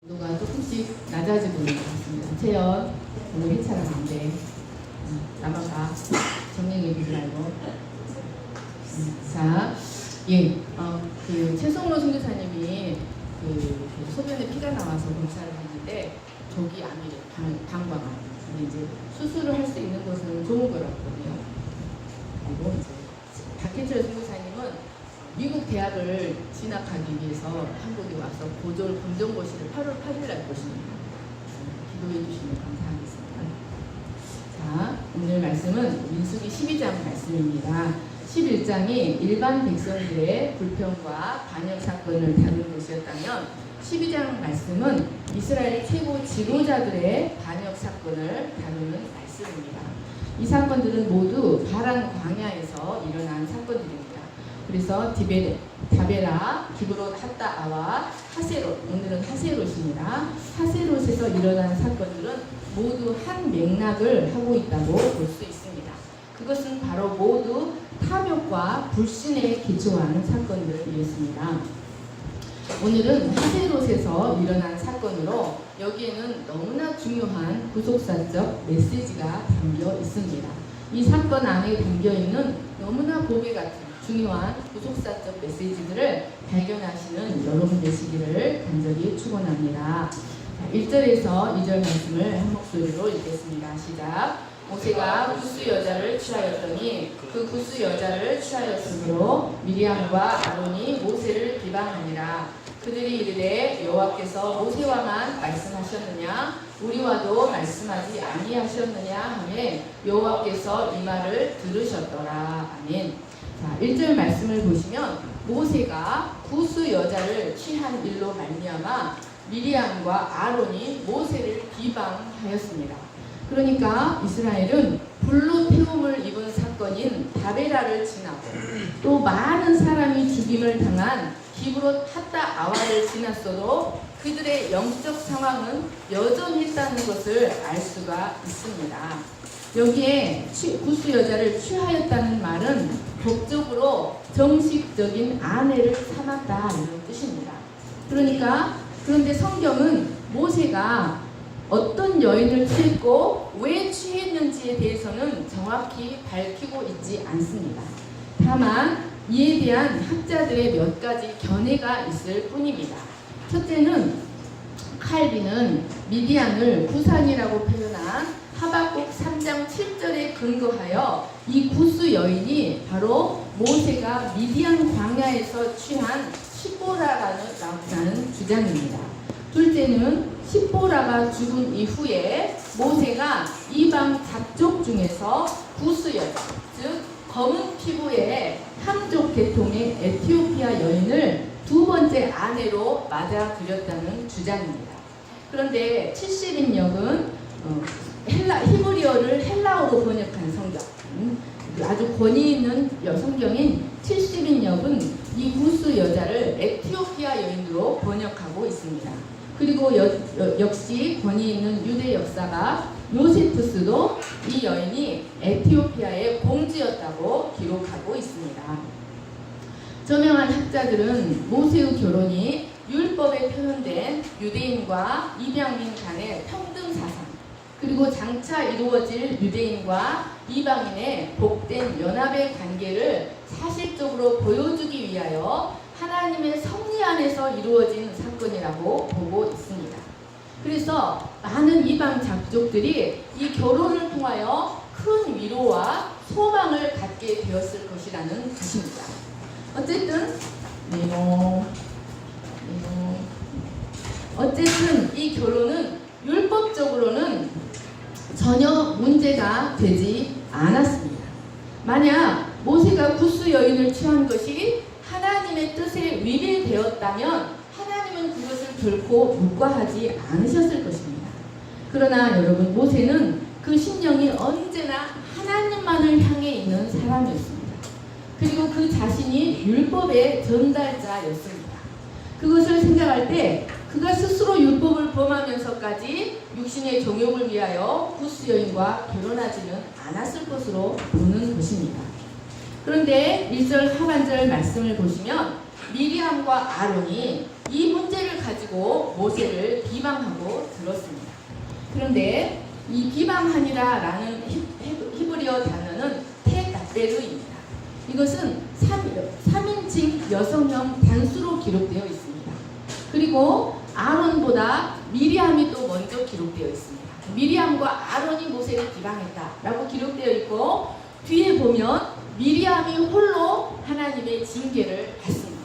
온도가 조금씩 낮아지고 있는 것 같습니다. 채연, 오늘 회차가 안 돼. 나가가. 정리해 주지 말고. 자, 예, 최성로 선교사님이 소변에 피가 나와서 검사를 했는데 저기 암이래, 방광암. 근데 이제 수술을 할 수 있는 것은 좋은 거라거든요. 그리고 이제 박현철 선교사님은 미국 대학을 진학하기 위해서 한국에 와서 고졸 검정고시를 8월 8일 날 보십니다. 기도해 주시면 감사하겠습니다. 자, 오늘 말씀은 민수기 12장 말씀입니다. 11장이 일반 백성들의 불평과 반역 사건을 다루는 것이었다면 12장 말씀은 이스라엘 최고 지도자들의 반역 사건을 다루는 말씀입니다. 이 사건들은 모두 바란 광야에서 일어난 사건들입니다. 그래서 다베라, 기브롯 핫다아와 하세롯, 오늘은 하세롯입니다. 하세롯에서 일어난 사건들은 모두 한 맥락을 하고 있다고 볼 수 있습니다. 그것은 바로 모두 탐욕과 불신에 기초한 사건들이었습니다. 오늘은 하세롯에서 일어난 사건으로 여기에는 너무나 중요한 구속사적 메시지가 담겨 있습니다. 이 사건 안에 담겨 있는 너무나 보배 같은 중요한 구속사적 메시지들을 발견하시는 여러분 되시기를 간절히 축원합니다. 1절에서 2절 말씀을 한 목소리로 읽겠습니다. 시작. 모세가 구스 여자를 취하였더니 그 구스 여자를 취하였으므로 미리암과 아론이 모세를 비방하니라. 그들이 이르되 여호와께서 모세와만 말씀하셨느냐 우리와도 말씀하지 아니하셨느냐 하매 여호와께서 이 말을 들으셨더라. 아멘. 자, 1절 말씀을 보시면 모세가 구스 여자를 취한 일로 말미암아 미리암과 아론이 모세를 비방하였습니다. 그러니까 이스라엘은 불로 태움을 입은 사건인 다베라를 지나고 또 많은 사람이 죽임을 당한 기브롯 핫다아와를 지났어도 그들의 영적 상황은 여전했다는 것을 알 수가 있습니다. 여기에 구스 여자를 취하였다는 말은 법적으로 정식적인 아내를 삼았다 이런 뜻입니다. 그런데 성경은 모세가 어떤 여인을 취했고 왜 취했는지에 대해서는 정확히 밝히고 있지 않습니다. 다만 이에 대한 학자들의 몇 가지 견해가 있을 뿐입니다. 첫째는 칼빈은 미디안을 구산이라고 표현한 하박국 3장 7절에 근거하여 이 구스 여인이 바로 모세가 미디안 광야에서 취한 십보라라는 주장입니다. 둘째는 십보라가 죽은 이후에 모세가 이방 잡족 중에서 구스 여인, 즉 검은 피부의 함족 계통의 에티오피아 여인을 두 번째 아내로 맞아들였다는 주장입니다. 그런데 70인역은 히브리어를 헬라어로 번역한 성경, 아주 권위 있는 성경인 70인역은 이 구스 여자를 에티오피아 여인으로 번역하고 있습니다. 그리고 역시 권위 있는 유대 역사가 요세푸스도 이 여인이 에티오피아의 공주였다고 기록하고 있습니다. 저명한 학자들은 모세의 결혼이 율법에 표현된 유대인과 이방인 간의 평등 사상, 그리고 장차 이루어질 유대인과 이방인의 복된 연합의 관계를 사실적으로 보여주기 위하여 하나님의 섭리 안에서 이루어진 사건이라고 보고 있습니다. 그래서 많은 이방 잡족들이 이 결혼을 통하여 큰 위로와 소망을 갖게 되었을 것이라는 뜻입니다. 어쨌든 이 결혼은 율법적으로는 전혀 문제가 되지 않았습니다. 만약 모세가 구스 여인을 취한 것이 하나님의 뜻에 위배되었다면 하나님은 그것을 결코 묵과하지 않으셨을 것입니다. 그러나 여러분, 모세는 그 심령이 언제나 하나님만을 향해 있는 사람이었습니다. 그리고 그 자신이 율법의 전달자였습니다. 그것을 생각할 때 그가 스스로 율법을 범하면서까지 육신의 정욕을 위하여 구스 여인과 결혼하지는 않았을 것으로 보는 것입니다. 그런데 1절 하반절 말씀을 보시면 미리암과 아론이 이 문제를 가지고 모세를 비방하고 들었습니다. 그런데 이 비방하니라라는 히브리어 단어는 테다베르입니다. 이것은 3인칭 여성형 단수로 기록되어 있습니다. 그리고 아론보다 미리암이 또 먼저 기록되어 있습니다. 미리암과 아론이 모세를 비방했다라고 기록되어 있고, 뒤에 보면 미리암이 홀로 하나님의 징계를 받습니다.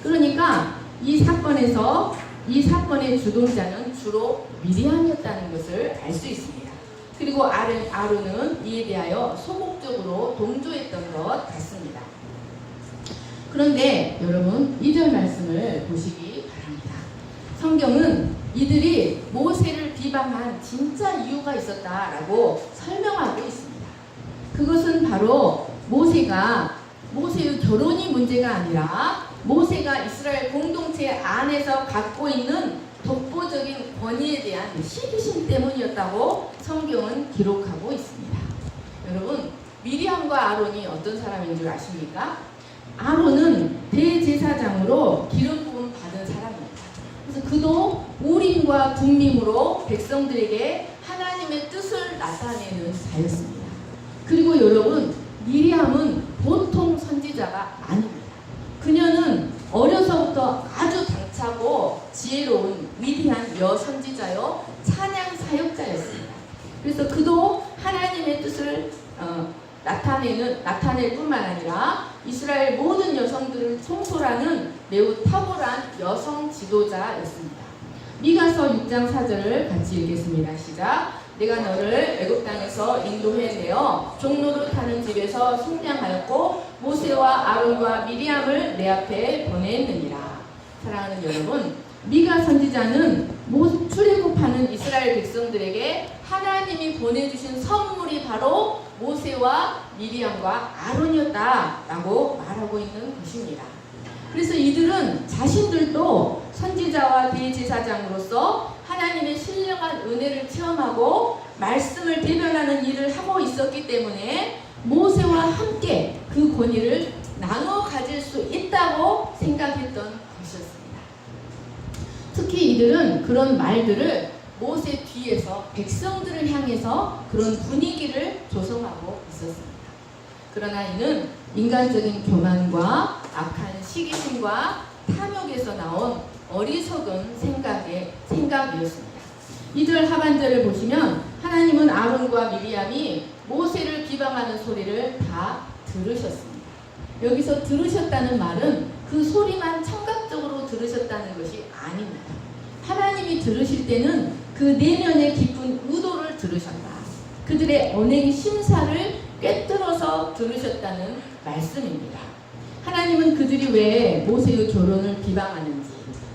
그러니까 이 사건의 주동자는 주로 미리암이었다는 것을 알 수 있습니다. 그리고 아론은 이에 대하여 소극적으로 동조했던 것 같습니다. 그런데 여러분 2절 말씀을 보시기 바랍니다. 성경은 이들이 모세를 비방한 진짜 이유가 있었다라고 설명하고 있습니다. 그것은 바로 모세의 결혼이 문제가 아니라 모세가 이스라엘 공동체 안에서 갖고 있는 독보적인 권위에 대한 시기심 때문이었다고 성경은 기록하고 있습니다. 여러분, 미리암과 아론이 어떤 사람인 줄 아십니까? 아론은 대제사장으로 기름 부음 받은 사람입니다. 그래서 그도 우림과 둠밈으로 백성들에게 하나님의 뜻을 나타내는 자였습니다. 그리고 여러분, 미리암은 보통 선지자가 아닙니다. 그녀는 어려서부터 아주 당차고 지혜로운 위대한 여선지자요 찬양 사역자였습니다. 그래서 그도 하나님의 뜻을 나타낼 뿐만 아니라 이스라엘 모든 여성들을 총솔하는 매우 탁월한 여성 지도자였습니다. 미가서 6장 4절을 같이 읽겠습니다. 시작. 내가 너를 애굽 땅에서 인도해내어 종로를 타는 집에서 속량하였고 모세와 아론과 미리암을 내 앞에 보냈느니라. 사랑하는 여러분, 미가 선지자는 출애굽하는 이스라엘 백성들에게 하나님이 보내주신 선물이 바로 모세와 미리암과 아론이었다라고 말하고 있는 것입니다. 그래서 이들은 자신들도 선지자와 대제사장으로서 하나님의 신령한 은혜를 체험하고 말씀을 대변하는 일을 하고 있었기 때문에 모세와 함께 그 권위를 나눠 가질 수 있다고 생각했던 것이었습니다. 특히 이들은 그런 말들을 모세 뒤에서 백성들을 향해서 그런 분위기를 조성하고 있었습니다. 그러나 이는 인간적인 교만과 악한 시기심과 탐욕에서 나온 어리석은 생각이었습니다. 2절 하반절을 보시면 하나님은 아론과 미리암이 모세를 비방하는 소리를 다 들으셨습니다. 여기서 들으셨다는 말은 그 소리만 청각적으로 들으셨다는 것이 아닙니다. 하나님이 들으실 때는 그 내면의 깊은 의도를 들으셨다. 그들의 언행의 심사를 꿰뚫어서 들으셨다는 말씀입니다. 하나님은 그들이 왜 모세의 결혼을 비방하는지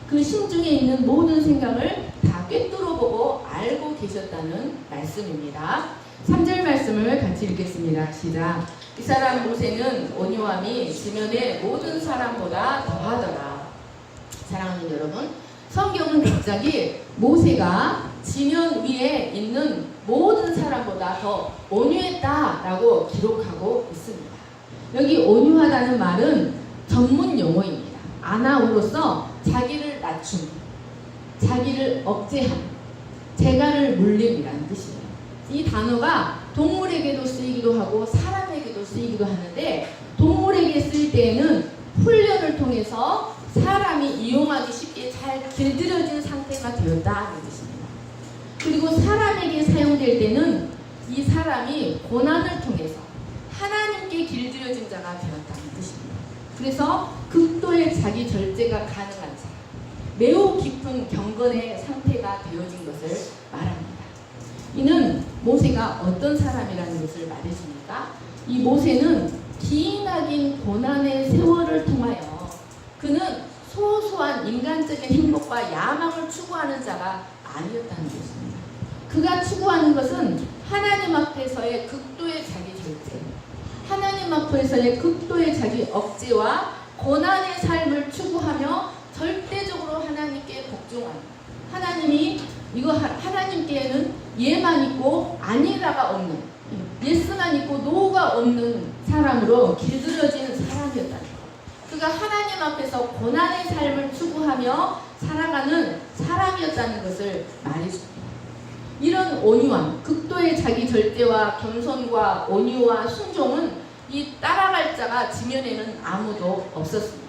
그 심중에 있는 모든 생각을 다 꿰뚫어보고 알고 계셨다는 말씀입니다. 3절 말씀을 같이 읽겠습니다. 시작. 이 사람 모세는 온유함이 지면의 모든 사람보다 더하더라. 사랑하는 여러분, 성경은 갑자기 모세가 지면 위에 있는 모든 사람보다 더 온유했다라고 기록하고 있습니다. 여기 온유하다는 말은 전문 용어입니다. 아나우로서 자기를 낮춤, 자기를 억제함, 재간을 물림이라는 뜻이에요. 이 단어가 동물에게도 쓰이기도 하고 사람에게도 쓰이기도 하는데, 동물에게 쓰일 때에는 훈련을 통해서 사람이 이용하기 쉽게 잘 길들여진 상태가 되었다는 뜻입니다. 그리고 사람에게 사용될 때는 이 사람이 고난을 통해서 하나님께 길들여진 자가 되었다는 뜻입니다. 그래서 극도의 자기 절제가 가능한 사람, 매우 깊은 경건의 상태가 되어진 것을 말합니다. 이는 모세가 어떤 사람이라는 것을 말해줍니까? 이 모세는 기나긴 고난의 세월을 통하여 그는 소소한 인간적인 행복과 야망을 추구하는 자가 아니었다는 것입니다. 그가 추구하는 것은 하나님 앞에서의 극도의 자기 절제, 하나님 앞에서의 극도의 자기 억제와 고난의 삶을 추구하며 절대적으로 하나님께 복종하는, 하나님께는 예만 있고 아니라가 없는, 예스만 있고 노가 없는 사람으로 길들여진 사람이었다는 것. 그가 하나님 앞에서 고난의 삶을 추구하며 살아가는 사람이었다는 것을 말해줍니다. 이런 온유함, 극도의 자기 절제와 겸손과 온유와 순종은 이 따라갈 자가 지면에는 아무도 없었습니다.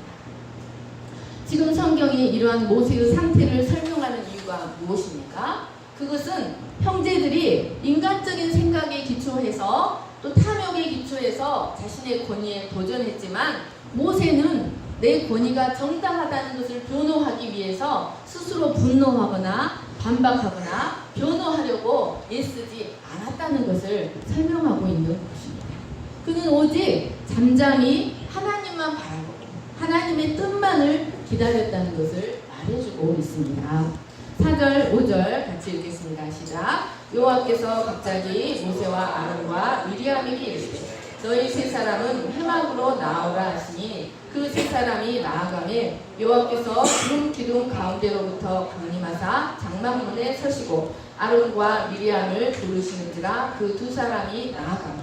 지금 성경이 이러한 모세의 상태를 설명하는 이유가 무엇입니까? 그것은 형제들이 인간적인 생각에 기초해서 또 탐욕에 기초해서 자신의 권위에 도전했지만 모세는 내 권위가 정당하다는 것을 변호하기 위해서 스스로 분노하거나 반박하거나 변호하려고 애쓰지 않았다는 것을 설명하고 있는 것입니다. 그는 오직 잠잠히 하나님만 바라보고 하나님의 뜻만을 기다렸다는 것을 말해주고 있습니다. 4절, 5절 같이 읽겠습니다. 시작. 여호와께서 갑자기 모세와 아론과 미리암에게 이르시되 너희 세 사람은 회막으로 나오라 하시니 그 세 사람이 나아가매 여호와께서 구름 기둥 가운데로부터 강림하사 장막문에 서시고 아론과 미리암을 부르시는지라 그 두 사람이 나아가매.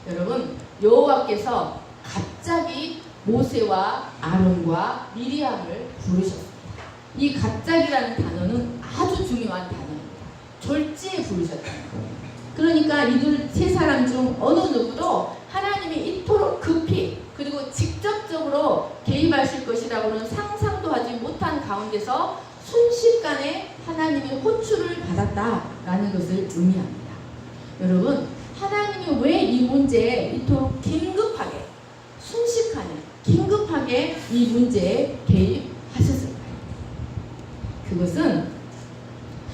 여러분, 여호와께서 갑자기 모세와 아론과 미리암을 부르셨습니다. 이 갑자기라는 단어는 아주 중요한 단어입니다. 졸지에 부르셨다는 거예요. 그러니까 이들 세 사람 중 어느 누구도 하나님이 이토록 급히 그리고 직접적으로 개입하실 것이라고는 상상도 하지 못한 가운데서 순식간에 하나님이 호출을 받았다라는 것을 의미합니다. 여러분, 하나님이 왜 이 문제에 이토록 긴급하게 순식간에 긴급하게 이 문제에 개입하셨을까요? 그것은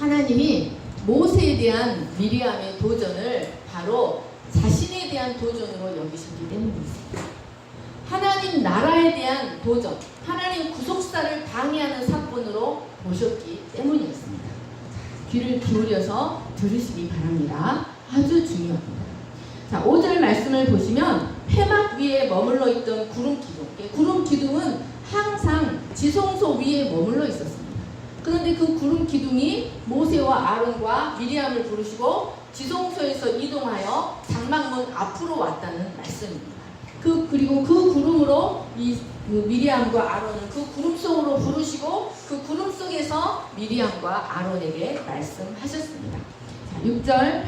하나님이 모세에 대한 미리암의 도전을 바로 자신에 대한 도전으로 여기시기 때문입니다. 하나님 나라에 대한 도전, 하나님 구속사를 방해하는 사건으로 보셨기 때문이었습니다. 귀를 기울여서 들으시기 바랍니다. 아주 중요합니다. 자, 5절 말씀을 보시면 회막 위에 머물러 있던 구름 기둥, 구름 기둥은 항상 지성소 위에 머물러 있었습니다. 그런데 그 구름 기둥이 모세와 아론과 미리암을 부르시고 지성소에서 이동하여 장막문 앞으로 왔다는 말씀입니다. 그리고 그 구름으로 미리암과 아론을 그 구름 속으로 부르시고 그 구름 속에서 미리암과 아론에게 말씀하셨습니다. 자, 6절,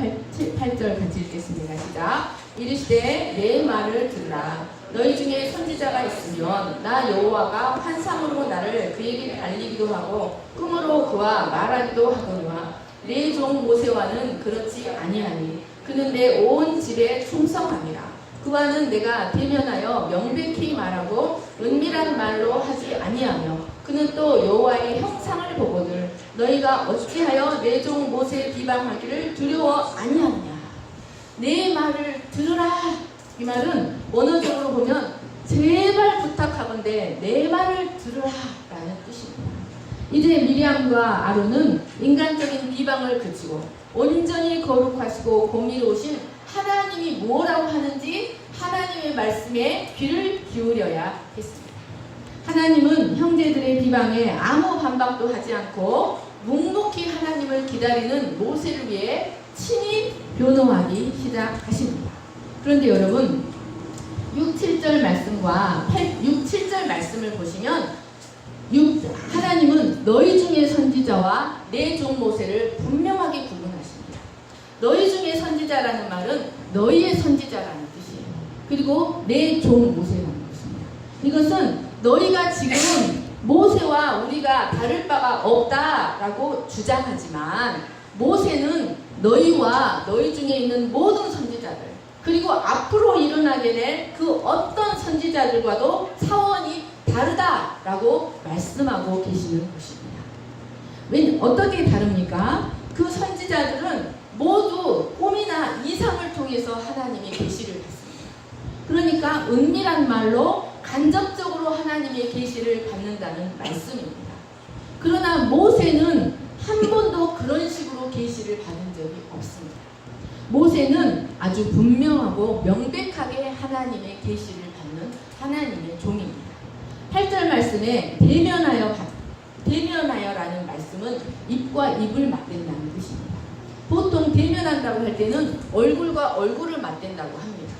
8절 같이 읽겠습니다. 시작. 이르시되 내 말을 들으라. 너희 중에 선지자가 있으면 나 여호와가 환상으로 나를 그에게 알리기도 하고 꿈으로 그와 말하기도 하거니와 내 종 모세와는 그렇지 아니하니 그는 내 온 집에 충성함이라. 그와는 내가 대면하여 명백히 말하고 은밀한 말로 하지 아니하며 그는 또 여호와의 형상을 보거늘 너희가 어찌하여 내 종 모세 비방하기를 두려워 아니하느냐. 내 말을 들으라. 이 말은 원어적으로 보면 제발 부탁하건대 내 말을 들으라 라는 뜻입니다. 이제 미리암과 아론은 인간적인 비방을 그치고 온전히 거룩하시고 공의로우신 하나님이 뭐라고 하는지 하나님의 말씀에 귀를 기울여야 했습니다. 하나님은 형제들의 비방에 아무 반박도 하지 않고 묵묵히 하나님을 기다리는 모세를 위해 친히 변호하기 시작하십니다. 그런데 여러분 6, 7절 말씀과 6, 7절 말씀을 보시면 하나님은 너희 중에 선지자와 내 종 모세를 분명하게 구분하십니다. 너희 중에 선지자라는 말은 너희의 선지자라는 뜻이에요. 그리고 내 종 모세라는 것입니다. 이것은 너희가 지금 모세와 우리가 다를 바가 없다라고 주장하지만 모세는 너희와 너희 중에 있는 모든 선지자들 그리고 앞으로 일어나게 될 그 어떤 선지자들과도 차원이 다르다라고 말씀하고 계시는 것입니다. 어떻게 다릅니까? 그 선지자들은 모두 꿈이나 이상을 통해서 하나님의 계시를 받습니다. 그러니까 은밀한 말로 간접적으로 하나님의 계시를 받는다는 말씀입니다. 그러나 모세는 한 번도 그런 식으로 계시를 받은 적이 없습니다. 모세는 아주 분명하고 명백하게 하나님의 계시를 받는 하나님의 종입니다. 8절 말씀에 대면하여라는 말씀은 입과 입을 맞댄다는 뜻입니다. 보통 대면한다고 할 때는 얼굴과 얼굴을 맞댄다고 합니다.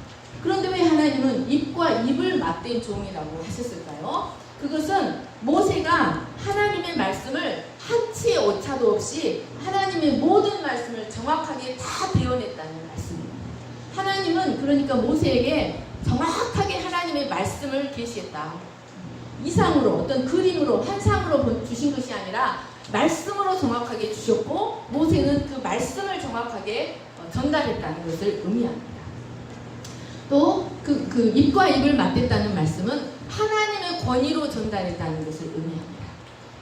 그런데 왜 하나님은 입과 입을 맞댄 종이라고 하셨을까요? 그것은 모세가 하나님의 말씀을 한치의 오차도 없이 하나님의 모든 말씀을 정확하게 다 배워냈다는 말씀입니다. 하나님은 그러니까 모세에게 정확하게 하나님의 말씀을 계시했다. 이상으로 어떤 그림으로 환상으로 주신 것이 아니라 말씀으로 정확하게 주셨고 모세는 그 말씀을 정확하게 전달했다는 것을 의미합니다. 또 그 입과 입을 맞댔다는 말씀은 하나님의 권위로 전달했다는 것을 의미합니다.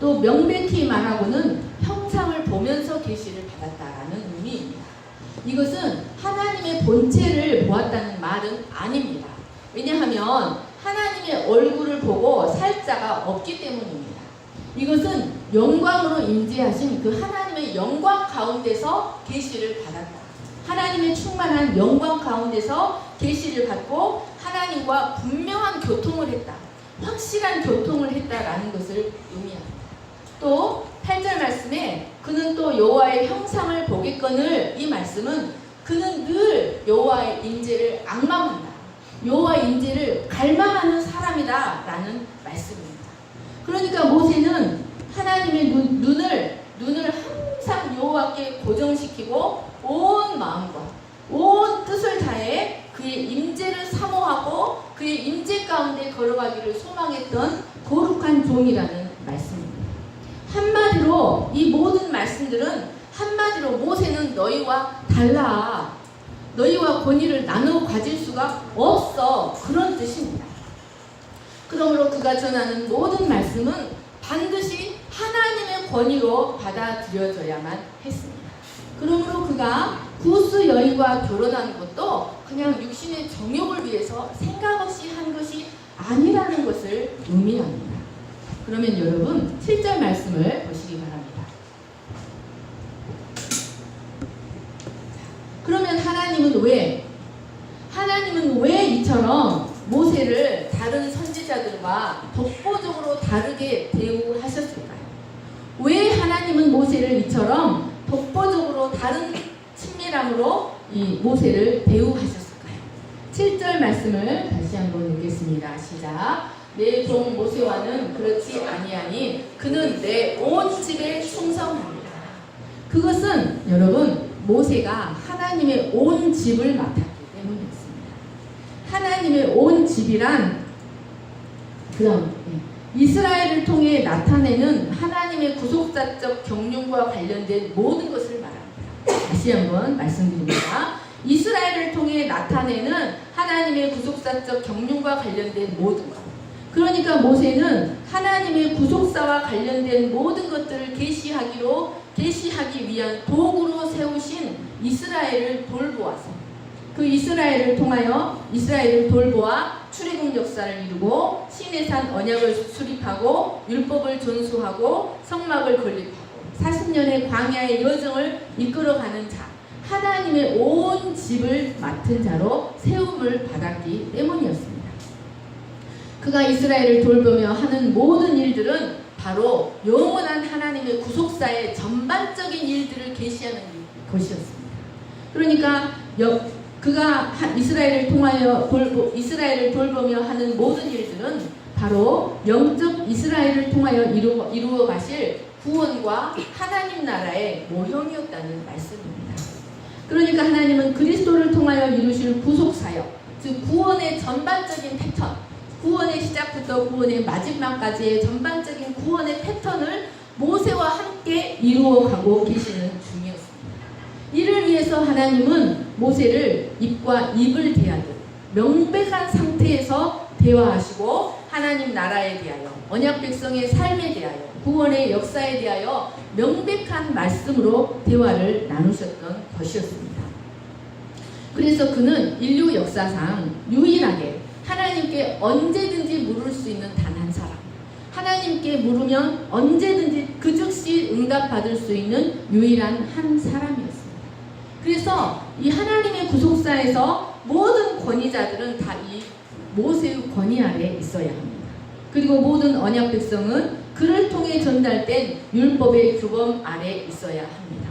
또 명백히 말하고는 형상을 보면서 계시를 받았다라는 의미입니다. 이것은 하나님의 본체를 보았다는 말은 아닙니다. 왜냐하면 하나님의 얼굴을 보고 살 자가 없기 때문입니다. 이것은 영광으로 임재하신 그 하나님의 영광 가운데서 계시를 받았다. 하나님의 충만한 영광 가운데서 계시를 받고 하나님과 분명한 교통을 했다. 확실한 교통을 했다라는 것을 의미합니다. 또 8절 말씀에 그는 또 여호와의 형상을 보겠거늘, 이 말씀은 그는 늘 여호와의 임재를 앙망한다. 여호와의 임재를 갈망하는 사람이다 라는 말씀입니다. 그러니까 모세는 하나님의 눈을 항상 여호와께 고정시키고 온 마음과 온 뜻을 다해 그의 임재를 사모하고 그의 임재 가운데 걸어가기를 소망했던 거룩한 종이라는 말씀입니다. 한마디로 이 모든 말씀들은 한마디로 모세는 너희와 달라. 너희와 권위를 나누어 가질 수가 없어. 그런 뜻입니다. 그러므로 그가 전하는 모든 말씀은 반드시 하나님의 권위로 받아들여져야만 했습니다. 그러므로 그가 구스 여인과 결혼한 것도 그냥 육신의 정욕을 위해서 생각 없이 한 것이 아니라는 것을 의미합니다. 그러면 여러분 7절 말씀을 보시기 바랍니다. 그러면 하나님은 왜 이처럼 모세를 다른 선지자들과 독보적으로 다르게 대우하셨을까요? 왜 하나님은 모세를 이처럼 독보적으로 다른 친밀함으로 이 모세를 대우하셨을까요? 7절 말씀을 다시 한번 읽겠습니다. 시작. 내 종 모세와는 그렇지 아니하니 그는 내 온 집에 충성합니다. 그것은 여러분 모세가 하나님의 온 집을 맡았기 때문이었습니다. 하나님의 온 집이란 이스라엘을 통해 나타내는 하나님의 구속사적 경륜과 관련된 모든 것을 말합니다. 다시 한번 말씀드립니다. 이스라엘을 통해 나타내는 하나님의 구속사적 경륜과 관련된 모든 것. 그러니까 모세는 하나님의 구속사와 관련된 모든 것들을 계시하기 위한 도구로 세우신 이스라엘을 돌보아서 그 이스라엘을 통하여 이스라엘을 돌보아 출애굽 역사를 이루고 시내산 언약을 수립하고 율법을 준수하고 성막을 건립하고 40년의 광야의 여정을 이끌어가는 자, 하나님의 온 집을 맡은 자로 세움을 받았기 때문이었습니다. 그가 이스라엘을 돌보며 하는 모든 일들은 바로 영원한 하나님의 구속사의 전반적인 일들을 계시하는 것이었습니다. 그러니까 그가 이스라엘을 돌보며 하는 모든 일들은 바로 영적 이스라엘을 통하여 이루어 가실 구원과 하나님 나라의 모형이었다는 말씀입니다. 그러니까 하나님은 그리스도를 통하여 이루실 구속사역, 즉 구원의 전반적인 패턴, 구원의 시작부터 구원의 마지막까지의 전반적인 구원의 패턴을 모세와 함께 이루어가고 계시는 중이었습니다. 이를 위해서 하나님은 모세를 입과 입을 대하듯 명백한 상태에서 대화하시고 하나님 나라에 대하여 언약 백성의 삶에 대하여 구원의 역사에 대하여 명백한 말씀으로 대화를 나누셨던 것이었습니다. 그래서 그는 인류 역사상 유일하게 하나님께 언제든지 물을 수 있는 단 한 사람, 하나님께 물으면 언제든지 그 즉시 응답받을 수 있는 유일한 한 사람이었습니다. 그래서 이 하나님의 구속사에서 모든 권위자들은 다 이 모세의 권위 아래 있어야 합니다. 그리고 모든 언약 백성은 그를 통해 전달된 율법의 규범 아래 있어야 합니다.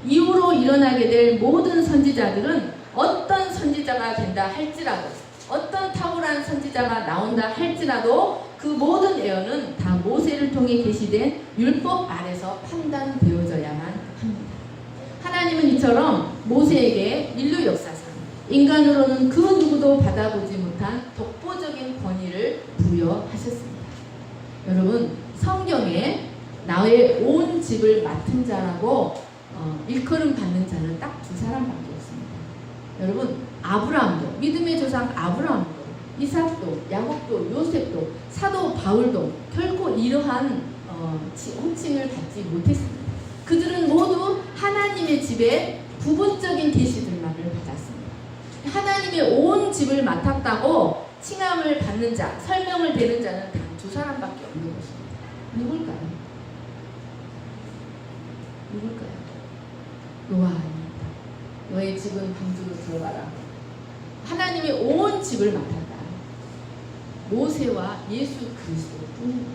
이후로 일어나게 될 모든 선지자들은 어떤 선지자가 된다 할지라도 어떤 탁월한 선지자가 나온다 할지라도 그 모든 예언은 다 모세를 통해 계시된 율법 아래서 판단되어져야만 합니다. 하나님은 이처럼 모세에게 인류 역사상 인간으로는 그 누구도 받아보지 못한 독보적인 권위를 부여하셨습니다. 여러분, 성경에 나의 온 집을 맡은 자라고 일컬음 받는 자는 딱 두 사람밖에 없습니다. 여러분, 아브라함도, 믿음의 조상 아브라함도, 이삭도, 야곱도, 요셉도, 사도 바울도 결코 이러한 호칭을 받지 못했습니다. 그들은 모두 하나님의 집에 부분적인 계시들만을 받았습니다. 하나님의 온 집을 맡았다고 칭함을 받는 자, 설명을 되는 자는 단 두 사람밖에 없는 것입니다. 누굴까요? 누굴까요? 노아 아닙니다. 너의 집은 방주로 들어가라. 하나님의 온 집을 맡았다. 모세와 예수 그리스도뿐입니다.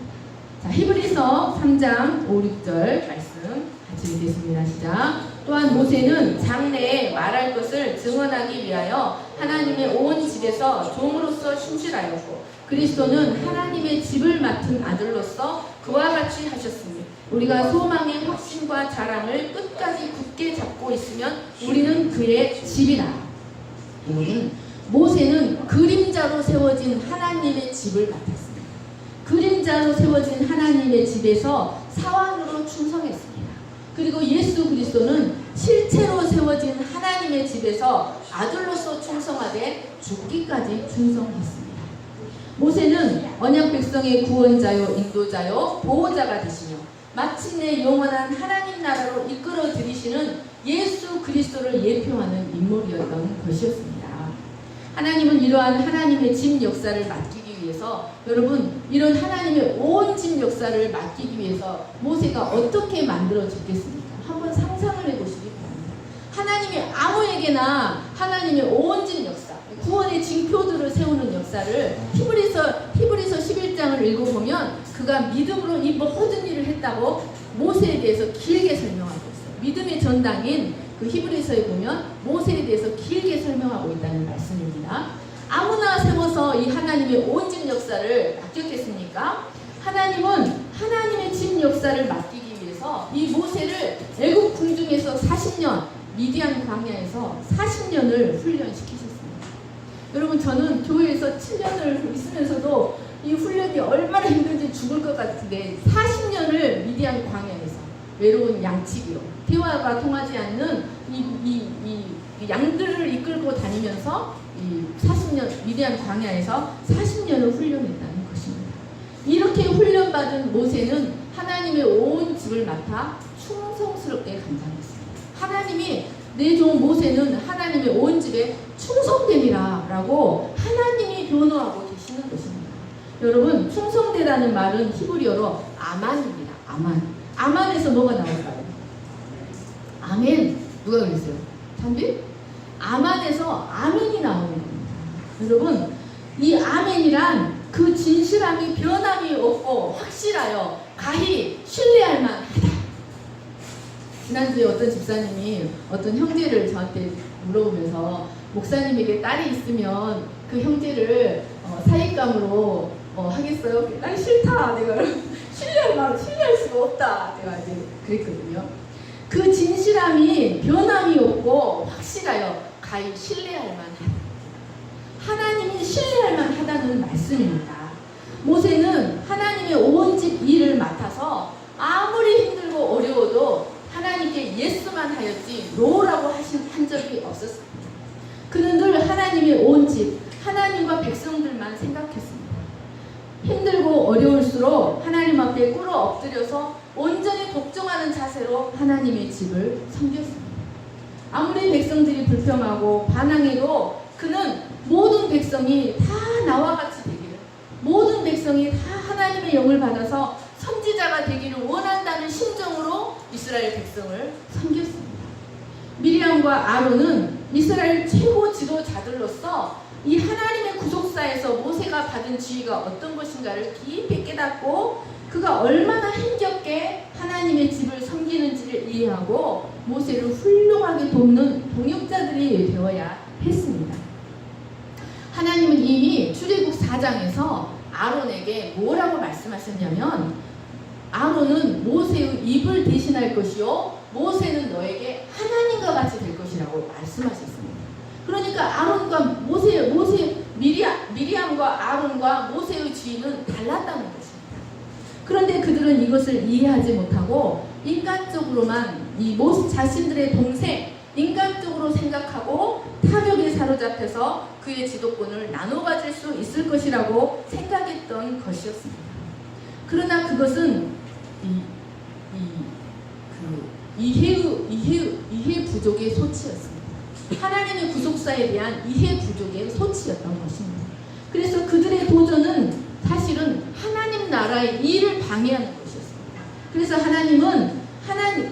자, 히브리서 3장 5, 6절 말씀 같이 읽겠습니다. 시작. 또한 모세는 장래에 말할 것을 증언하기 위하여 하나님의 온 집에서 종으로서 신실하였고 그리스도는 하나님의 집을 맡은 아들로서 그와 같이 하셨으니 우리가 소망의 확신과 자랑을 끝까지 굳게 잡고 있으면 우리는 그의 집이라. 여러분, 모세는 그림자로 세워진 하나님의 집을 맡았습니다. 그림자로 세워진 하나님의 집에서 사환으로 충성했습니다. 그리고 예수 그리스도는 실체로 세워진 하나님의 집에서 아들로서 충성하되 죽기까지 충성했습니다. 모세는 언약 백성의 구원자요, 인도자요, 보호자가 되시며 마침내 영원한 하나님 나라로 이끌어 들이시는 예수 그리스도를 예표하는 인물이었던 것이었습니다. 하나님은 이러한 하나님의 집 역사를 맡기기 위해서, 여러분, 이런 하나님의 온 집 역사를 맡기기 위해서 모세가 어떻게 만들어졌겠습니까? 한번 상상을 해보시기 바랍니다. 하나님이 아무에게나 하나님의 온 집 역사, 구원의 징표들을 세우는 역사를 히브리서 11장을 읽어보면 그가 믿음으로 이 모든 일을 했다고 모세에 대해서 길게 설명하고 있어요. 믿음의 전당인 그 히브리서에 보면 모세에 대해서 길게 설명하고 있다는 말씀입니다. 아무나 세워서 이 하나님의 온 집 역사를 맡겼겠습니까? 하나님은 하나님의 집 역사를 맡기기 위해서 이 모세를 애굽 궁중에서 40년, 미디안 광야에서 40년을 훈련시키셨습니다. 여러분, 저는 교회에서 7년을 있으면서도 이 훈련이 얼마나 힘든지 죽을 것 같은데 40년을 미디안 광야에서 외로운 양치기로 대화가 통하지 않는 이 양들을 이끌고 다니면서 이 40년 미디안 광야에서 40년을 훈련했다는 것입니다. 이렇게 훈련받은 모세는 하나님의 온 집을 맡아 충성스럽게 감당했습니다. 하나님이 내 종 모세는 하나님의 온 집에 충성됨이라 라고 하나님이 변호하고 계시는 것입니다. 여러분, 충성되라는 말은 히브리어로 아만입니다. 아만에서 뭐가 나올까요? 아멘. 누가 그랬어요? 잠비? 아만에서 아멘이 나오는 겁니다. 여러분, 이 아멘이란 그 진실함이 변함이 없고 확실하여 가히 신뢰할 만하다. 지난주에 어떤 집사님이 어떤 형제를 저한테 물어보면서 목사님에게 딸이 있으면 그 형제를 사익감으로 하겠어요? 난 싫다. 내가 신뢰할 수가 없다. 내가 이제 그랬거든요. 그 진실함이 변함이 없고 확실하여 가히 신뢰할 만하다. 하나님이 신뢰할 만하다는 말씀입니다. 모세는 하나님의 온 집 일을 맡아서 아무리 힘들고 어려워도 하나님께 예스만 하였지 노라고 한 적이 없었습니다. 그는 늘 하나님의 온 집, 하나님과 백성들만 생각했습니다. 힘들고 어려울수록 하나님 앞에 꿇어 엎드려서 온전히 복종하는 자세로 하나님의 집을 섬겼습니다. 아무리 백성들이 불평하고 반항해도 그는 모든 백성이 다 나와 같이 되기를, 모든 백성이 다 하나님의 영을 받아서 선지자가 되기를 원한다는 심정으로 이스라엘 백성을 섬겼습니다. 미리암과 아론은 이스라엘 최고 지도자들로서 이 하나님의 구속사에서 모세가 받은 지위가 어떤 것인가를 깊이 깨닫고 그가 얼마나 힘겹게 하나님의 집을 섬기는지를 이해하고 모세를 훌륭하게 돕는 동역자들이 되어야 했습니다. 하나님은 이미 출애굽 4장에서 아론에게 뭐라고 말씀하셨냐면 아론은 모세의 입을 대신할 것이요 모세는 너에게 하나님과 같이 될 것이라고 말씀하셨습니다. 그러니까 아론과 미리암과 아론과 모세의 지위는 달랐다는 것입니다. 그런데 그들은 이것을 이해하지 못하고 인간적으로만 이 모세 자신들의 동생 인간적으로 생각하고 탐욕에 사로잡혀서 그의 지도권을 나눠 가질 수 있을 것이라고 생각했던 것이었습니다. 그러나 그것은 이해 부족의 소치였습니다. 하나님의 구속사에 대한 이해 부족의 소치였던 것입니다. 그래서 그들의 도전은 사실은 하나님 나라의 일을 방해하는 것이었습니다. 그래서 하나님은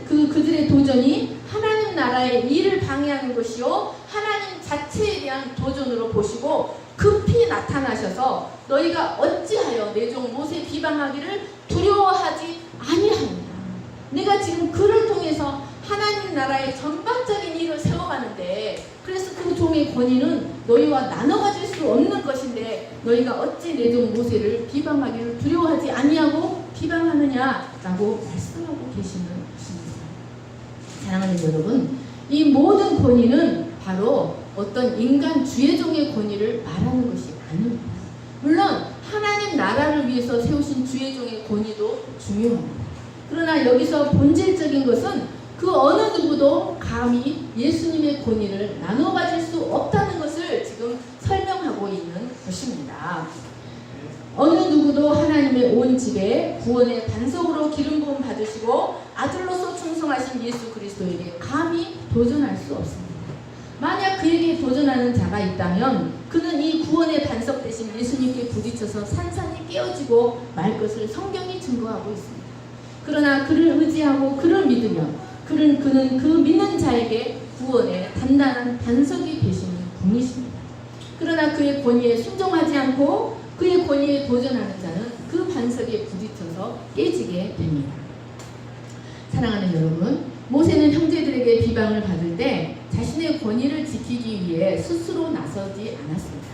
그들의 도전이 하나님 나라의 일을 방해하는 것이요 하나님 자체에 대한 도전으로 보시고 급히 나타나셔서 너희가 어찌하여 내 종 모세 비방하기를 두려워하지 아니하느냐. 내가 지금 그를 통해서 하나님 나라의 전반적인 일을 세워가는데 그래서 그 종의 권위는 너희와 나눠 가질 수 없는 것인데 너희가 어찌 내 종 모세를 비방하기를 두려워하지 아니하고 비방하느냐라고 말씀하고 계시는 것입니다. 사랑하는 여러분, 이 모든 권위는 바로 어떤 인간 주의종의 권위를 말하는 것이 아닙니다. 물론 하나님 나라를 위해서 세우신 주의종의 권위도 중요합니다. 그러나 여기서 본질적인 것은 그 어느 누구도 감히 예수님의 권위를 나눠 가질 수 없다는 것을 지금 설명하고 있는 것입니다. 어느 누구도 하나님의 온 집에 구원의 반석으로 기름 부음 받으시고 아들로서 충성하신 예수 그리스도에게 감히 도전할 수 없습니다. 만약 그에게 도전하는 자가 있다면 그는 이 구원의 반석 대신 예수님께 부딪혀서 산산이 깨어지고 말 것을 성경이 증거하고 있습니다. 그러나 그를 의지하고 그를 믿으면 그는 그 믿는 자에게 구원의 단단한 반석이 되시는 분이십니다. 그러나 그의 권위에 순종하지 않고 그의 권위에 도전하는 자는 그 반석에 부딪혀서 깨지게 됩니다. 사랑하는 여러분, 모세는 형제들에게 비방을 받을 때 자신의 권위를 지키기 위해 스스로 나서지 않았습니다.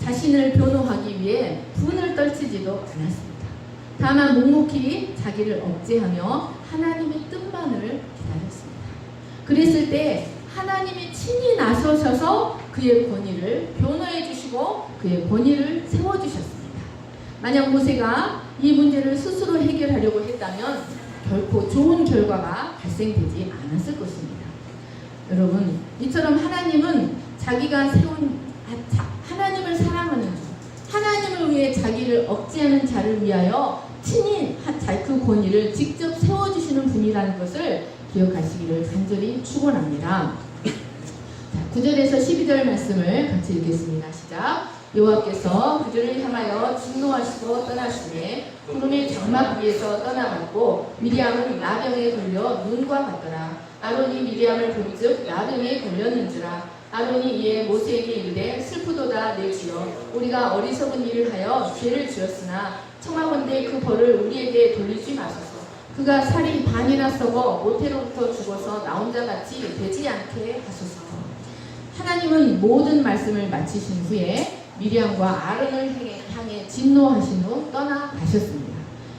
자신을 변호하기 위해 분을 떨치지도 않았습니다. 다만 묵묵히 자기를 억제하며 하나님의 뜻만을 기다렸습니다. 그랬을 때 하나님이 친히 나서셔서 그의 권위를 변호해 주시고 그의 권위를 세워주셨습니다. 만약 모세가 이 문제를 스스로 해결하려고 했다면 결코 좋은 결과가 발생되지 않았을 것입니다. 여러분, 이처럼 하나님은 자기가 세운 하나님을 사랑하는 자, 하나님을 위해 자기를 억제하는 자를 위하여 친히 그 권위를 직접 세워주시는 분이라는 것을 기억하시기를 간절히 축원합니다. 9절에서 12절 말씀을 같이 읽겠습니다. 시작. 여호와께서 그들을 향하여 진노하시고 떠나시매 구름의 장막 위에서 떠나갔고 미리암은 나병에 걸려 눈과 같더라. 아론이 미리암을 본즉 나병에 걸렸는지라. 아론이 이에 모세에게 이르되 슬프도다 내 주여 우리가 어리석은 일을 하여 죄를 지었으나 청하건대 그 벌을 우리에게 돌리지 마소서. 그가 살이 반이나 썩어 모태로부터 죽어서 나 혼자같이 되지 않게 하소서. 하나님은 모든 말씀을 마치신 후에 미리암과 아론을 향해 진노하신 후 떠나가셨습니다.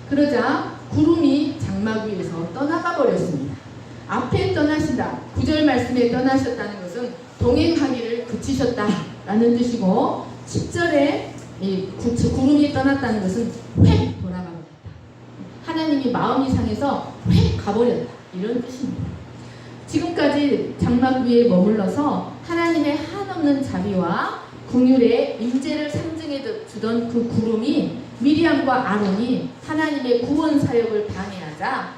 그러자 구름이 장막 위에서 떠나가 버렸습니다. 앞에 떠나신다. 9절 말씀에 떠나셨다는 것은 동행하기를 그치셨다라는 뜻이고 10절에 구름이 떠났다는 것은 획 돌아가버렸다. 하나님이 마음이 상해서 획 가버렸다. 이런 뜻입니다. 지금까지 장막 위에 머물러서 하나님의 한없는 자비와 긍휼의 임재를 상징해 주던 그 구름이 미리암과 아론이 하나님의 구원 사역을 방해하자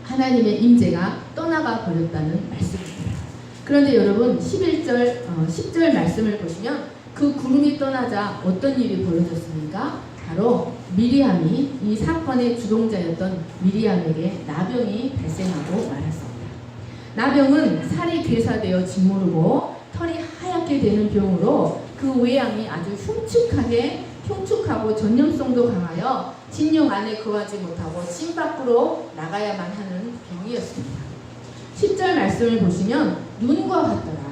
하나님의 임재가 떠나가 버렸다는 말씀입니다. 그런데 여러분 10절 말씀을 보시면 그 구름이 떠나자 어떤 일이 벌어졌습니까? 바로 미리암이 이 사건의 주동자였던 미리암에게 나병이 발생하고 말았습니다. 나병은 살이 괴사되어 짓무르고 털이 하얗게 되는 병으로 그 외양이 아주 흉측하고 전염성도 강하여 진영 안에 거하지 못하고 진 밖으로 나가야만 하는 병이었습니다. 10절 말씀을 보시면 눈과 같더라.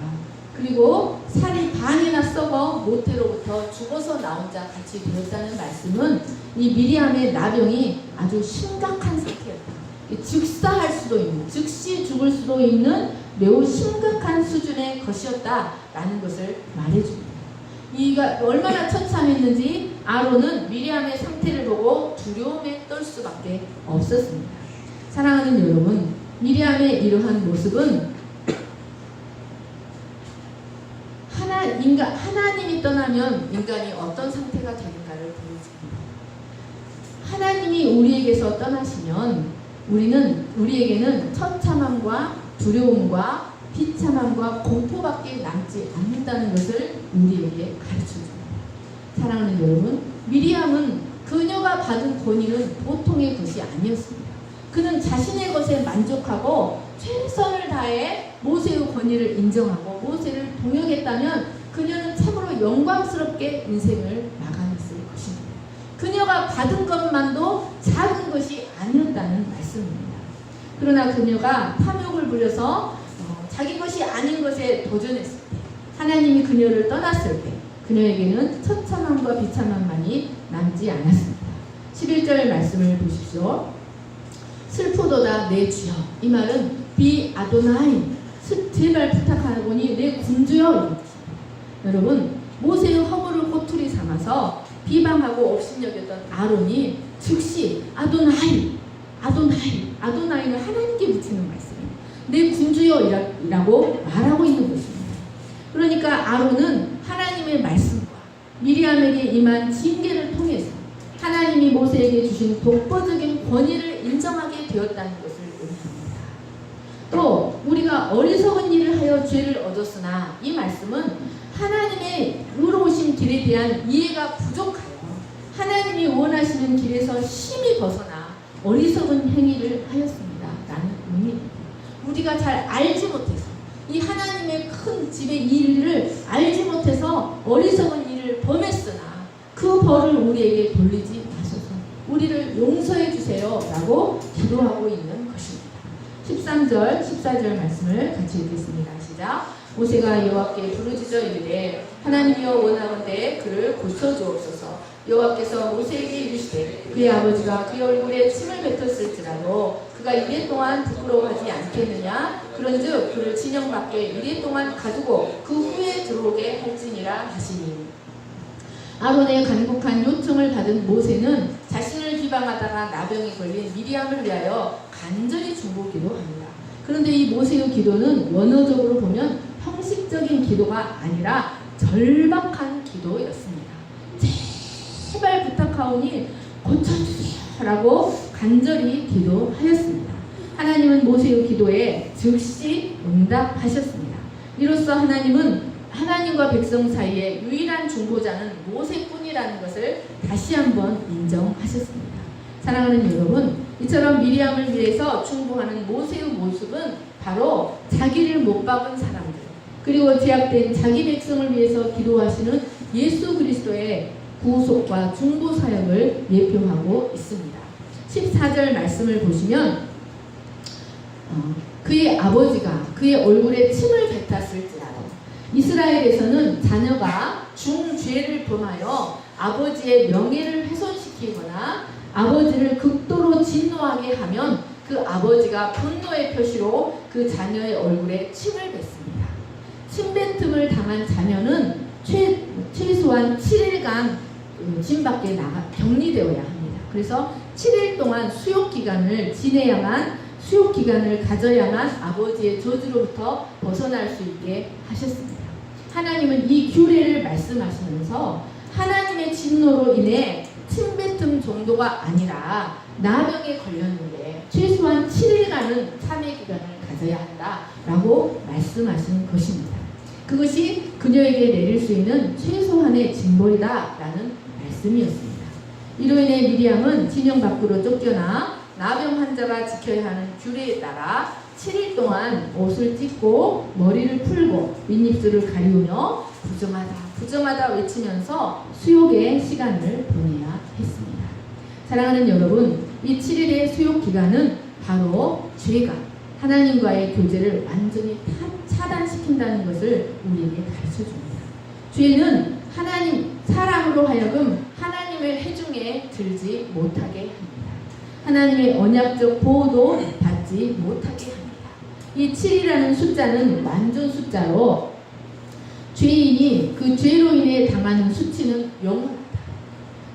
그리고 살이 반이나 썩어 모태로부터 죽어서 나온 자 같이 되었다는 말씀은 이 미리암의 나병이 아주 심각한 상태였다. 즉사할 수도 있는, 즉시 죽을 수도 있는 매우 심각한 수준의 것이었다라는 것을 말해줍니다. 이가 얼마나 처참했는지 아론은 미리암의 상태를 보고 두려움에 떨 수밖에 없었습니다. 사랑하는 여러분, 미리암의 이러한 모습은 하나님이 떠나면 인간이 어떤 상태가 되는가를 보여줍니다. 하나님이 우리에게서 떠나시면 우리에게는 처참함과 두려움과 비참함과 공포밖에 남지 않는다는 것을 우리에게 가르쳐줍니다. 사랑하는 여러분, 미리암은 그녀가 받은 권위는 보통의 것이 아니었습니다. 그는 자신의 것에 만족하고 최선을 다해 모세의 권위를 인정하고 모세를 동역했다면 그녀는 참으로 영광스럽게 인생을 마감했을 것입니다. 그녀가 받은 것만도 작은 것이 아니었다는 말씀입니다. 그러나 그녀가 탐욕을 부려서 자기 것이 아닌 것에 도전했을 때, 하나님이 그녀를 떠났을 때 그녀에게는 처참함과 비참함만이 남지 않았습니다. 11절 말씀을 보십시오. 슬프도다 내 주여. 이 말은 비 아도나이, 제발 부탁하노니 내 군주여. 여러분, 모세의 허물을 꼬투리 삼아서 비방하고 업신여겼던 아론이 즉시 아도나이는 하나님께 붙이는 말씀입니다. 내 군주여이라고 말하고 있는 것입니다. 그러니까 아론은 하나님의 말씀과 미리암에게 임한 징계를 통해서 하나님이 모세에게 주신 독보적인 권위를 인정하게 되었다는 것을 의미합니다. 또 우리가 어리석은 일을 하여 죄를 얻었으나 이 말씀은 하나님의 의로우신 길에 대한 이해가 부족하여 하나님이 원하시는 길에서 심히 벗어나 어리석은 행위를 하였습니다. 라는 의미입니다. 우리가 잘 알지 못해서 이 하나님의 큰 집의 일을 알지 못해서 어리석은 일을 범했으나 그 벌을 우리에게 돌리지 마소서. 우리를 용서해 주세요 라고 기도하고 있는 것입니다. 13절, 14절 말씀을 같이 읽겠습니다. 시작. 모세가 여호와께 부르짖어 이르되 하나님이여 원하건대 그를 고쳐주옵소서. 여호와께서 모세에게 이르시되 그의 아버지가 그의 얼굴에 침을 뱉었을지라도 그가 이래 동안 부끄러워하지 않겠느냐. 그런즉 그를 진영 밖에 이래 동안 가두고 그 후에 들어오게 할지니라 하시니. 아론의 간곡한 요청을 받은 모세는 자신을 비방하다가 나병에 걸린 미리암을 위하여 간절히 중보기도 합니다. 그런데 이 모세의 기도는 원어적으로 보면 형식적인 기도가 아니라 절박한 기도였습니다. 제발 부탁하오니 고쳐주세요 라고 간절히 기도하였습니다. 하나님은 모세의 기도에 즉시 응답하셨습니다. 이로써 하나님은 하나님과 백성 사이에 유일한 중보자는 모세뿐이라는 것을 다시 한번 인정하셨습니다. 사랑하는 여러분, 이처럼 미리암을 위해서 중보하는 모세의 모습은 바로 자기를 못 박은 사람들, 그리고 제약된 자기 백성을 위해서 기도하시는 예수 그리스도의 구속과 중보 사역을 예표하고 있습니다. 14절 말씀을 보시면 그의 아버지가 그의 얼굴에 침을 뱉었을지라도 이스라엘에서는 자녀가 중죄를 범하여 아버지의 명예를 훼손시키거나 아버지를 극도로 진노하게 하면 그 아버지가 분노의 표시로 그 자녀의 얼굴에 침을 뱉습니다. 침뱉음을 당한 자녀는 최소한 7일간 집 밖에 격리되어야 합니다. 그래서 7일 동안 수욕기간을 지내야만, 수욕기간을 가져야만 아버지의 저주로부터 벗어날 수 있게 하셨습니다. 하나님은 이 규례를 말씀하시면서 하나님의 진노로 인해 침뱉음 정도가 아니라 나병에 걸렸는데 최소한 7일간은 참회 기간을 가져야 한다라고 말씀하신 것입니다. 그것이 그녀에게 내릴 수 있는 최소한의 징벌이다라는 말씀이었습니다. 이로 인해 미리암은 진영 밖으로 쫓겨나 나병 환자가 지켜야 하는 규례에 따라 7일 동안 옷을 찢고 머리를 풀고 윗입술을 가리우며 부정하다 외치면서 수욕의 시간을 보내야 했습니다. 사랑하는 여러분, 이 7일의 수욕 기간은 바로 죄가 하나님과의 교제를 완전히 차단시킨다는 것을 우리에게 가르쳐줍니다. 죄는 사람으로 하여금 하나님의 회중에 들지 못하게 합니다. 하나님의 언약적 보호도 받지 못하게 합니다. 이 7이라는 숫자는 완전 숫자로 죄인이 그 죄로 인해 당하는 수치는 영원하다.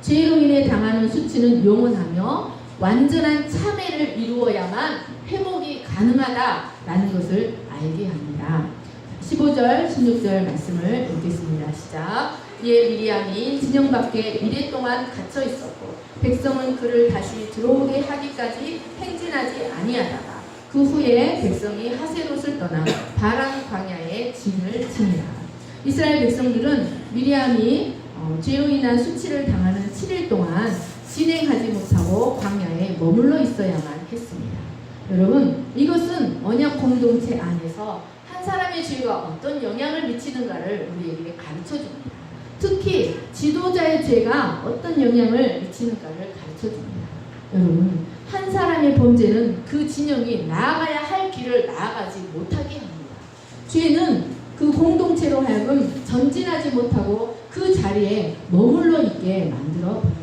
죄로 인해 당하는 수치는 영원하며 완전한 참회를 이루어야만 회복이 가능하다라는 것을 알게 합니다. 15절, 16절 말씀을 읽겠습니다. 시작. 이에 미리암이 진영 밖에 이래 동안 갇혀 있었고 백성은 그를 다시 들어오게 하기까지 행진하지 아니하다가 그 후에 백성이 하세롯을 떠나 바람 광야에 진을 치니라. 이스라엘 백성들은 미리암이 죄로 인한 수치를 당하는 7일 동안 진행하지 못하고 광야에 머물러 있어야만 했습니다. 여러분, 이것은 언약 공동체 안에서 한 사람의 죄가 어떤 영향을 미치는가를 우리에게 가르쳐줍니다. 특히 지도자의 죄가 어떤 영향을 미치는가를 가르쳐줍니다. 여러분, 한 사람의 범죄는 그 진영이 나아가야 할 길을 나아가지 못하게 합니다. 죄는 그 공동체로 하여금 전진하지 못하고 그 자리에 머물러 있게 만들어 버립니다.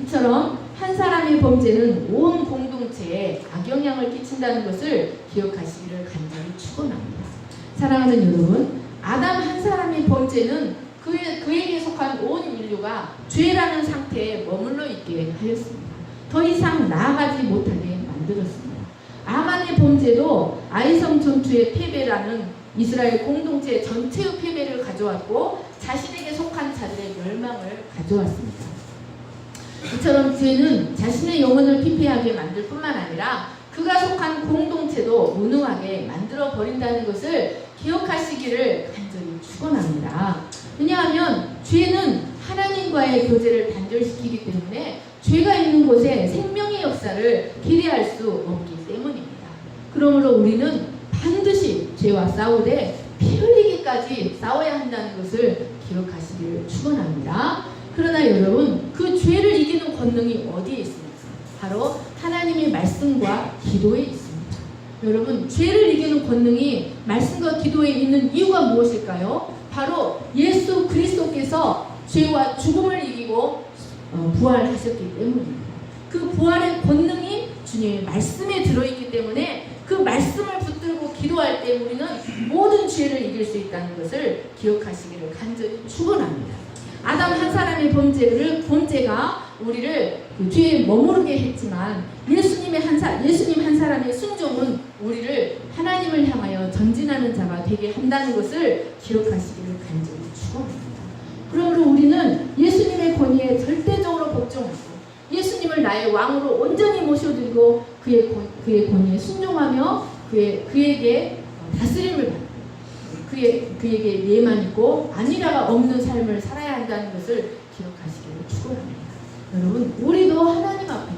이처럼 한 사람의 범죄는 온 공동체에 악영향을 끼친다는 것을 기억하시기를 간절히 축원합니다. 사랑하는 여러분, 아담 한 사람의 범죄는 그에게 속한 온 인류가 죄라는 상태에 머물러 있게 하였습니다. 더 이상 나아가지 못하게 만들었습니다. 아만의 범죄도 아이성 전투의 패배라는 이스라엘 공동체 전체의 패배를 가져왔고 자신에게 속한 자들의 멸망을 가져왔습니다. 이처럼 죄는 자신의 영혼을 피폐하게 만들 뿐만 아니라 그가 속한 공동체도 무능하게 만들어 버린다는 것을 기억하시기를 간절히 축원합니다. 왜냐하면 죄는 하나님과의 교제를 단절시키기 때문에 죄가 있는 곳에 생명의 역사를 기대할 수 없기 때문입니다. 그러므로 우리는 반드시 죄와 싸우되 피 흘리기까지 싸워야 한다는 것을 기억하시기를 축원합니다. 그러나 여러분, 그 죄를 이기는 권능이 어디에 있습니까? 바로 하나님의 말씀과 기도에 있습니다. 여러분, 죄를 이기는 권능이 말씀과 기도에 있는 이유가 무엇일까요? 바로 예수 그리스도께서 죄와 죽음을 이기고 부활하셨기 때문입니다. 그 부활의 권능이 주님의 말씀에 들어있기 때문에 그 말씀을 붙들고 기도할 때 우리는 모든 죄를 이길 수 있다는 것을 기억하시기를 간절히 축원합니다. 아담 한 사람의 범죄가 우리를 그 죄에 머무르게 했지만 예수님 한 사람의 순종은 우리를 하나님을 향하여 전진하는 자가 되게 한다는 것을 기억하시기를 간절히 축원합니다. 그러므로 우리는 예수님의 권위에 절대적으로 복종하고 예수님을 나의 왕으로 온전히 모셔드리고 그의 권위에 순종하며 그에게 다스림을 받고 그에게 예만 있고 아니라가 없는 삶을 살아야 한다는 것을 기억하시기를 축원합니다. 여러분, 우리도 하나님 앞에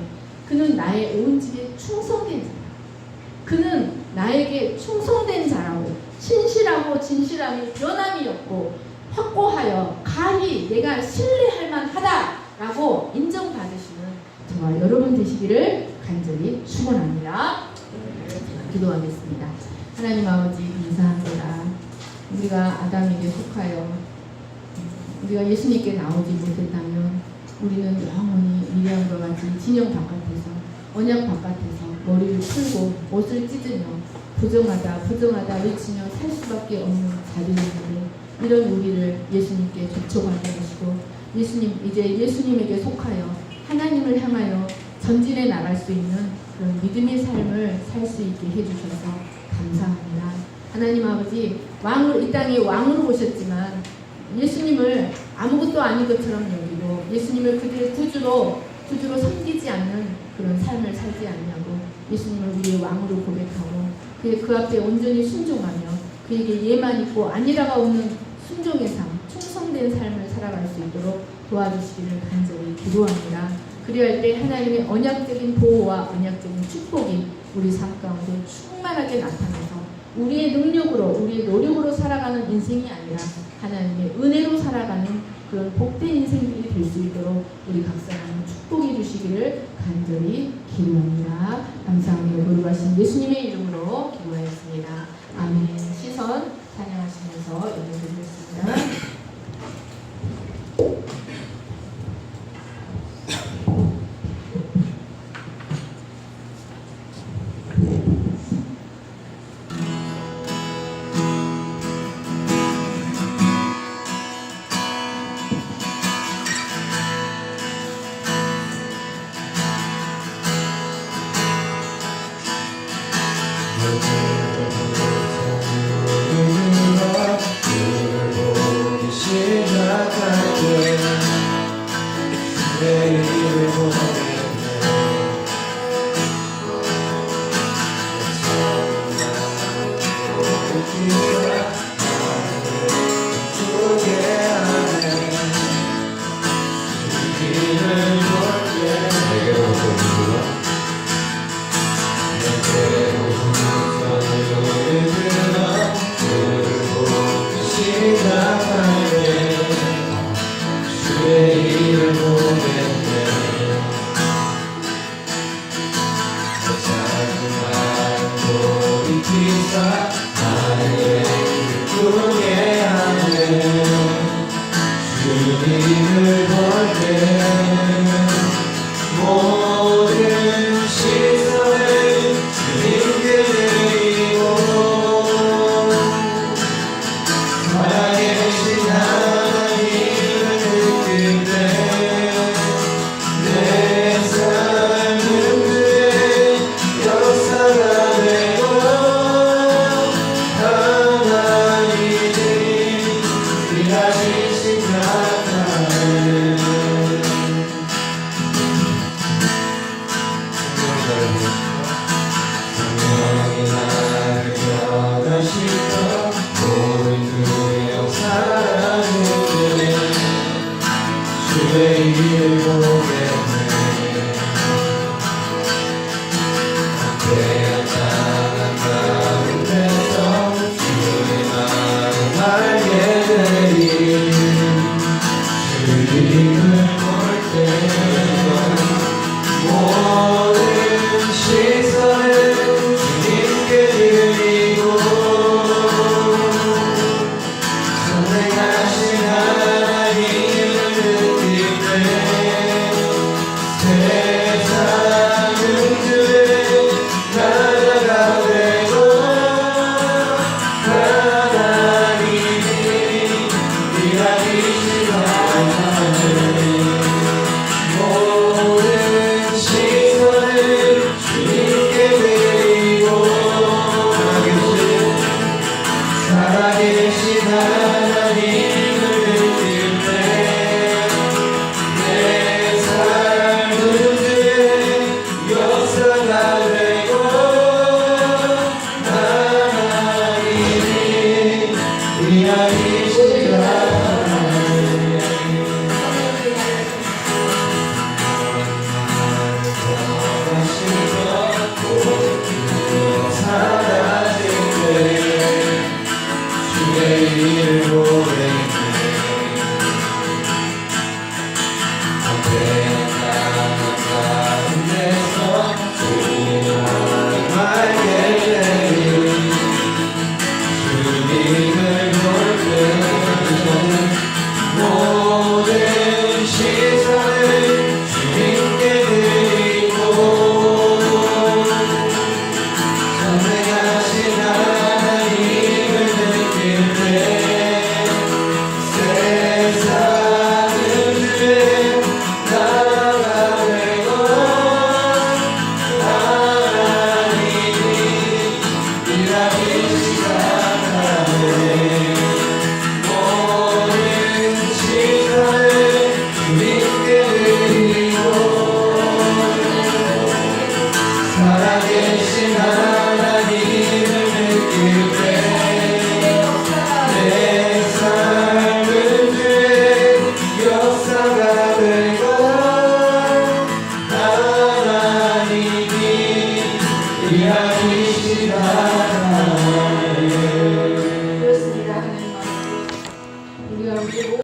그는 나의 온 집에 충성된 자라. 그는 나에게 충성된 자라고 신실하고 진실함이 변함이 없고 확고하여 가히 내가 신뢰할 만하다라고 인정받으시는 저와 여러분 되시기를 간절히 축원합니다. 기도하겠습니다. 하나님 아버지 감사합니다. 우리가 아담에게 속하여 우리가 예수님께 나오지 못했다면 우리는 영원히 미리암과 같이 진영 바깥에서 언약 바깥에서 머리를 풀고 옷을 찢으며 부정하다 외치며 살 수밖에 없는 자들인데 이런 우리를 예수님께 접촉하게 하시고 이제 예수님에게 속하여 하나님을 향하여 전진해 나갈 수 있는 그런 믿음의 삶을 살 수 있게 해주셔서 감사합니다. 하나님 아버지, 이 땅에 왕으로 오셨지만 예수님을 아무것도 아닌 것처럼 여기고 예수님을 그들의 구주로 섬기지 않는 그런 삶을 살지 않냐고 예수님을 우리의 왕으로 고백하고 그 앞에 온전히 순종하며 그에게 예만 있고 아니라가 없는 순종의 삶, 충성된 삶을 살아갈 수 있도록 도와주시기를 간절히 기도합니다. 그리할 때 하나님의 언약적인 보호와 언약적인 축복이 우리 삶 가운데 충만하게 나타나서 우리의 능력으로 우리의 노력으로 살아가는 인생이 아니라 하나님의 은혜로 살아가는 그런 복된 인생들이 될 수 있도록 우리 각 사람 축복해 주시기를 간절히 기도합니다. 감사하며 거룩하신 예수님의 이름으로 기도하였습니다. 아멘. 시선 찬양하시면서 연주드리겠습니다. Peace.